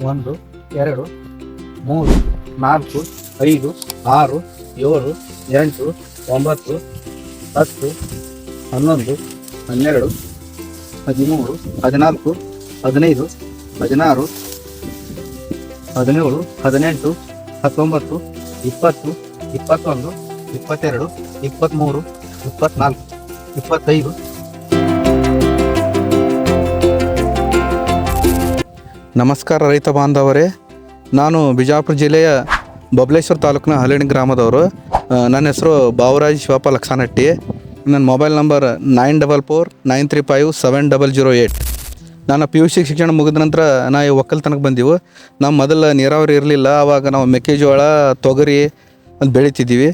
1 2 3 4 5 6 7 8 9 10 11 12 13 14 15 16 17 18 19 20 21 22 23 24 25. ನಮಸ್ಕಾರ ರೈತ ಬಾಂಧವರೇ, ನಾನು ಬಿಜಾಪುರ ಜಿಲ್ಲೆಯ ಬಬಲೇಶ್ವರ ತಾಲೂಕಿನ ಹಲಣಿ ಗ್ರಾಮದವರು. ನನ್ನ ಹೆಸರು ಬಾವರಾಜ್ ಶಿವಪ್ಪ ಲಕ್ಸಾನಟ್ಟಿ. ನನ್ನ ಮೊಬೈಲ್ ನಂಬರ್ 9449357008. ನಾನು PUC ಶಿಕ್ಷಣ ಮುಗಿದ ನಂತರ ನಾವು ಒಕ್ಕಲ್ತನಕ್ಕೆ ಬಂದೆವು. ನಮ್ಮ ಮೊದಲು ನೀರಾವರಿ ಇರಲಿಲ್ಲ. ಆವಾಗ ನಾವು ಮೆಕ್ಕೆಜೋಳ, ತೊಗರಿ ಅಂತ ಬೆಳಿತಿದ್ದೀವಿ.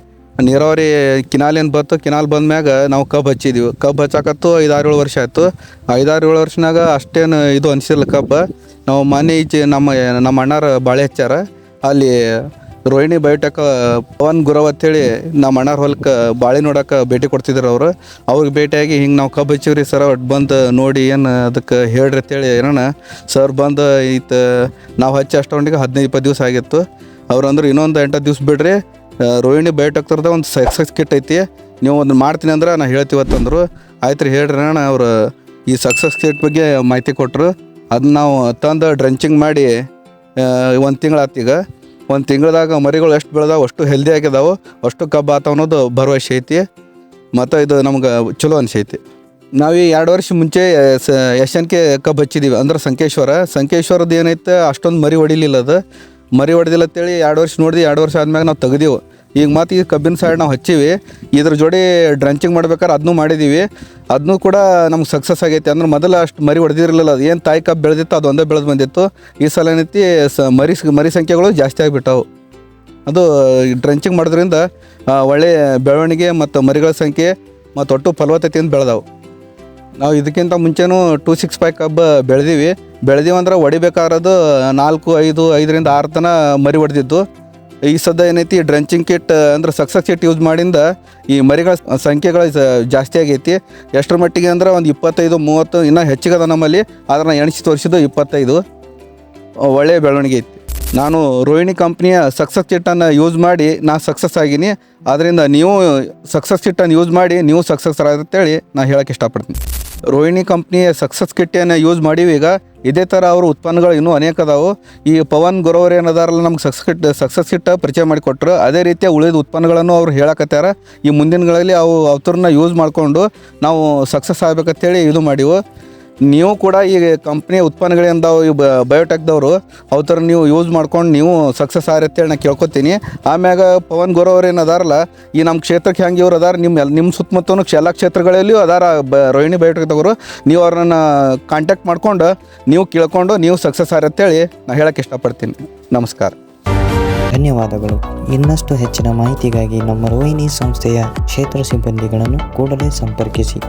ನೀರಾವರಿ ಕಿನಾಲಿಂದ ಬಂತು. ಕಿನಾಲ್ ಬಂದ್ಮ್ಯಾಗ ನಾವು ಕಬ್ಬು ಹಚ್ಚಿದ್ದೀವಿ. ಕಬ್ಬು ಹಚ್ಚಾಕತ್ತು 5-6 ವರ್ಷ ಆಯಿತು. 5-6 ವರ್ಷನಾಗ ಅಷ್ಟೇನು ಇದು ಅನಿಸಿಲ್ಲ ಕಬ್ಬು. ನಾವು ಮನೆ ಈಚೆ ನಮ್ಮ ಅಣ್ಣಾರು ಬಾಳೆ ಹಚ್ಚಾರ. ಅಲ್ಲಿ ರೋಹಿಣಿ ಬಯೋಟೆಕ್ ಪವನ್ ಗುರವ್ ಅಂತೇಳಿ ನಮ್ಮ ಅಣ್ಣಾರ ಹೊಲಕ್ಕೆ ಬಾಳೆ ನೋಡೋಕೆ ಭೇಟಿ ಕೊಡ್ತಿದ್ರು ಅವರು. ಅವ್ರಿಗೆ ಭೇಟಿಯಾಗಿ ಹಿಂಗೆ ನಾವು ಕಬ್ಬು ಹಚ್ಚಿವ್ರಿ ಸರ್, ಒಟ್ಟು ಬಂದು ನೋಡಿ ಏನು ಅದಕ್ಕೆ ಹೇಳ್ರಿ ಅಂತೇಳಿ ಏನೋಣ ಸರ್ ಬಂದು ಈತ ನಾವು ಹಚ್ಚಿ ಅಷ್ಟೊಂದಿಗೆ 15-20 ದಿವಸ ಆಗಿತ್ತು. ಅವ್ರು ಅಂದ್ರೆ ಇನ್ನೊಂದು 8 ದಿವಸ ಬಿಡ್ರಿ, ರೋಹಿಣಿ ಬಯೋಟೆಕ್ ಥರದ ಒಂದು ಸಕ್ಸಸ್ ಕಿಟ್ ಐತಿ, ನೀವು ಒಂದು ಮಾಡ್ತೀನಿ ಅಂದ್ರೆ ನಾನು ಹೇಳ್ತೀವತ್ತಂದರು. ಆಯ್ತು ರೀ ಹೇಳ್ರಿ ಅಣ್ಣ. ಅವರು ಈ ಸಕ್ಸಸ್ ಕಿಟ್ ಬಗ್ಗೆ ಮಾಹಿತಿ ಕೊಟ್ಟರು. ಅದನ್ನ ನಾವು ತಂದು ಡ್ರಂಚಿಂಗ್ ಮಾಡಿ 1 ತಿಂಗಳಾತು. ಈಗ 1 ತಿಂಗಳದಾಗ ಮರಿಗಳು ಎಷ್ಟು ಬೆಳೆದಾವೆ, ಅಷ್ಟು ಹೆಲ್ದಿ ಆಗಿದಾವೆ, ಅಷ್ಟು ಕಬ್ಬು ಆತಾವ ಅನ್ನೋದು ಭರವಸೆ ಐತಿ. ಮತ್ತು ಇದು ನಮ್ಗೆ ಚಲೋ ಅನಿಸೈತಿ. ನಾವು ಈ 2 ವರ್ಷ ಮುಂಚೆ SNK ಕಬ್ಬು ಹಚ್ಚಿದ್ದೀವಿ, ಅಂದ್ರೆ ಸಂಕೇಶ್ವರದ್ದು ಏನೈತೆ ಅಷ್ಟೊಂದು ಮರಿ ಹೊಡಿಲಿಲ್ಲ. ಅದು ಮರಿ ಹೊಡೆದಿಲ್ಲ ಅಂತೇಳಿ 2 ವರ್ಷ ನೋಡಿದ್ವಿ. 2 ವರ್ಷ ಆದ್ಮ್ಯಾಗ ನಾವು ತೆಗ್ದೀವಿ. ಈಗ ಮತ್ತು ಈ ಕಬ್ಬಿನ ಸೈಡ್ ನಾವು ಹಚ್ಚೀವಿ. ಇದ್ರ ಜೋಡಿ ಡ್ರಂಚಿಂಗ್ ಮಾಡ್ಬೇಕಾದ್ರೆ ಅದನ್ನೂ ಮಾಡಿದ್ದೀವಿ. ಅದನ್ನೂ ಕೂಡ ನಮ್ಗೆ ಸಕ್ಸಸ್ ಆಗೈತಿ. ಅಂದ್ರೆ ಮೊದಲು ಅಷ್ಟು ಮರಿ ಹೊಡೆದಿರಲಿಲ್ಲ. ಅದು ಏನು ತಾಯಿ ಕಬ್ಬು ಬೆಳೆದಿತ್ತು ಅದು ಒಂದೇ ಬೆಳೆದು ಬಂದಿತ್ತು. ಈ ಸಲ ಏನೈತಿ ಮರಿ ಸಂಖ್ಯೆಗಳು ಜಾಸ್ತಿ ಆಗಿಬಿಟ್ಟವು. ಅದು ಡ್ರಂಚಿಂಗ್ ಮಾಡೋದ್ರಿಂದ ಒಳ್ಳೆಯ ಬೆಳವಣಿಗೆ ಮತ್ತು ಮರಿಗಳ ಸಂಖ್ಯೆ ಮತ್ತು ಒಟ್ಟು ಫಲವತ್ತತೆಯಿಂದ ಬೆಳೆದವು. ನಾವು ಇದಕ್ಕಿಂತ ಮುಂಚೆನೂ 265 ಕಬ್ಬು ಬೆಳೆದೀವಿ ಅಂದ್ರೆ ಹೊಡಿಬೇಕಾರದು 4-5 6 ತನ ಮರಿ ಹೊಡೆದಿದ್ದು. ಈ ಸದ್ಯ ಏನೈತಿ ಡ್ರಂಚಿಂಗ್ ಕಿಟ್ ಅಂದ್ರೆ ಸಕ್ಸಸ್ ಕಿಟ್ ಯೂಸ್ ಮಾಡಿಂದ ಈ ಮರಿಗಳ ಸಂಖ್ಯೆಗಳು ಜಾಸ್ತಿ ಆಗೈತಿ. ಎಷ್ಟರ ಮಟ್ಟಿಗೆ ಅಂದ್ರೆ ಒಂದು 25-30 ಇನ್ನೂ ಹೆಚ್ಚಿಗದ ನಮ್ಮಲ್ಲಿ. ಆದ್ರೆ ನಾನು ಎಣಿಸಿ ತೋರಿಸಿದ್ದು 25. ಒಳ್ಳೆಯ ಬೆಳವಣಿಗೆ ಐತಿ. ನಾನು ರೋಹಿಣಿ ಕಂಪ್ನಿಯ ಸಕ್ಸಸ್ ಕಿಟ್ಟನ್ನು ಯೂಸ್ ಮಾಡಿ ನಾನು ಸಕ್ಸಸ್ ಆಗೀನಿ. ಆದ್ದರಿಂದ ನೀವು ಸಕ್ಸಸ್ ಕಿಟ್ಟನ್ನು ಯೂಸ್ ಮಾಡಿ ನೀವು ಸಕ್ಸಸ್ ಅಂತೇಳಿ ನಾನು ಹೇಳೋಕ್ಕೆ ಇಷ್ಟಪಡ್ತೀನಿ. ರೋಹಿಣಿ ಕಂಪ್ನಿಯ ಸಕ್ಸಸ್ ಕಿಟ್ಟನ್ನು ಯೂಸ್ ಮಾಡೀವಿ. ಈಗ ಇದೇ ಥರ ಅವ್ರ ಉತ್ಪನ್ನಗಳು ಇನ್ನೂ ಅನೇಕ ಅದಾವು. ಈ ಪವನ್ ಗುರವ್ರು ಏನದಾರಲ್ಲ ನಮ್ಗೆ ಸಕ್ಸಸ್ ಕಿಟ್ ಪರಿಚಯ ಮಾಡಿಕೊಟ್ರು. ಅದೇ ರೀತಿಯ ಉಳಿದ ಉತ್ಪನ್ನಗಳನ್ನು ಅವ್ರು ಹೇಳಕತ್ಯಾರ. ಈ ಮುಂದಿನಗಳಲ್ಲಿ ಅವ್ರನ್ನ ಯೂಸ್ ಮಾಡಿಕೊಂಡು ನಾವು ಸಕ್ಸಸ್ ಆಗ್ಬೇಕಂತೇಳಿ ಇದು ಮಾಡಿವು. ನೀವು ಕೂಡ ಈ ಕಂಪ್ನಿಯ ಉತ್ಪನ್ನಗಳಿಂದಾವು ಈ ಬಯೋಟೆಕ್ದವರು ಅವ್ರ ನೀವು ಯೂಸ್ ಮಾಡ್ಕೊಂಡು ನೀವು ಸಕ್ಸಸ್ ಆಗತ್ತೇಳಿ ನಾನು ಕೇಳ್ಕೊತೀನಿ. ಆಮ್ಯಾಗ ಪವನ್ ಗುರವ್ರು ಏನದಾರಲ್ಲ ಈ ನಮ್ಮ ಕ್ಷೇತ್ರಕ್ಕೆ ಹೆಂಗೆ ಇವ್ರು ಅದಾರ, ನಿಮ್ಮ ಸುತ್ತಮುತ್ತಲೂ ಎಲ್ಲ ಕ್ಷೇತ್ರಗಳಲ್ಲಿಯೂ ಅದಾರ ರೋಹಿಣಿ ಬಯೋಟೆಕ್ದವರು. ನೀವು ಅವ್ರನ್ನ ಕಾಂಟ್ಯಾಕ್ಟ್ ಮಾಡ್ಕೊಂಡು ನೀವು ಕೇಳ್ಕೊಂಡು ನೀವು ಸಕ್ಸಸ್ ಆಗತ್ತೇಳಿ ನಾನು ಹೇಳೋಕ್ಕೆ ಇಷ್ಟಪಡ್ತೀನಿ. ನಮಸ್ಕಾರ, ಧನ್ಯವಾದಗಳು. ಇನ್ನಷ್ಟು ಹೆಚ್ಚಿನ ಮಾಹಿತಿಗಾಗಿ ನಮ್ಮ ರೋಹಿಣಿ ಸಂಸ್ಥೆಯ ಕ್ಷೇತ್ರ ಸಿಬ್ಬಂದಿಗಳನ್ನು ಕೂಡಲೇ ಸಂಪರ್ಕಿಸಿ.